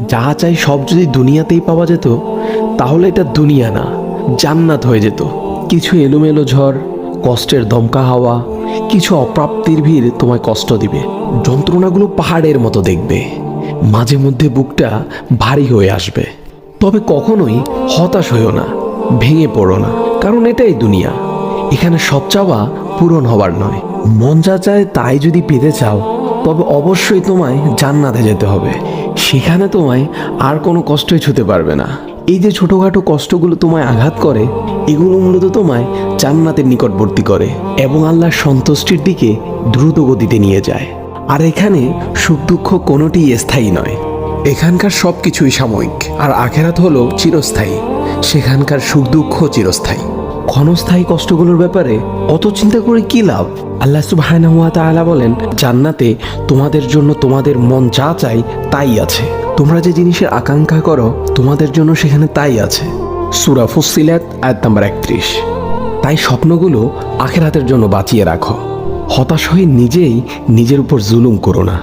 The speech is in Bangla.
যা চাই সব যদি দুনিয়াতেই পাওয়া যেত তাহলে এটা দুনিয়া না, জান্নাত হয়ে যেত। কিছু এলোমেলো ঝড়, কষ্টের দমকা হাওয়া, কিছু অপ্রাপ্তির ভিড় তোমায় কষ্ট দিবে, যন্ত্রণাগুলো পাহাড়ের মতো দেখবে, মাঝে মধ্যে বুকটা ভারী হয়ে আসবে। তবে কখনোই হতাশ হইও না, ভেঙে পড়ো না, কারণ এটাই দুনিয়া। এখানে সব চাওয়া পূরণ হবার নয়। মন যা চায় তাই যদি পেতে চাও তবে অবশ্যই তোমায় জান্নাতে যেতে হবে। সেখানে তোমায় আর কোনো কষ্টই ছুতে পারবে না। এই যে ছোটোখাটো কষ্টগুলো তোমায় আঘাত করে, এগুলো মূলত তোমায় জান্নাতের নিকটবর্তী করে এবং আল্লাহর সন্তুষ্টির দিকে দ্রুত গতিতে নিয়ে যায়। আর এখানে সুখ দুঃখ কোনোটিই স্থায়ী নয়। এখানকার সব কিছুই সাময়িক, আর আখেরাত হলো চিরস্থায়ী। সেখানকার সুখ দুঃখ চিরস্থায়ী। ক্ষণস্থায়ী কষ্টগুলোর ব্যাপারে অত চিন্তা করে কি লাভ? আল্লাহ সুবহানাহু ওয়া তাআলা বলেন, জান্নাতে তোমাদের জন্য তোমাদের মন যা চাই তাই আছে। তোমরা যে জিনিসের আকাঙ্ক্ষা করো তোমাদের জন্য সেখানে তাই আছে। সূরা ফুসসিলাত আয়াত নাম্বার 31। তাই স্বপ্নগুলো আখিরাতের জন্য বাঁচিয়ে রাখো। হতাশ হয়ে নিজেই নিজের উপর জুলুম করো না।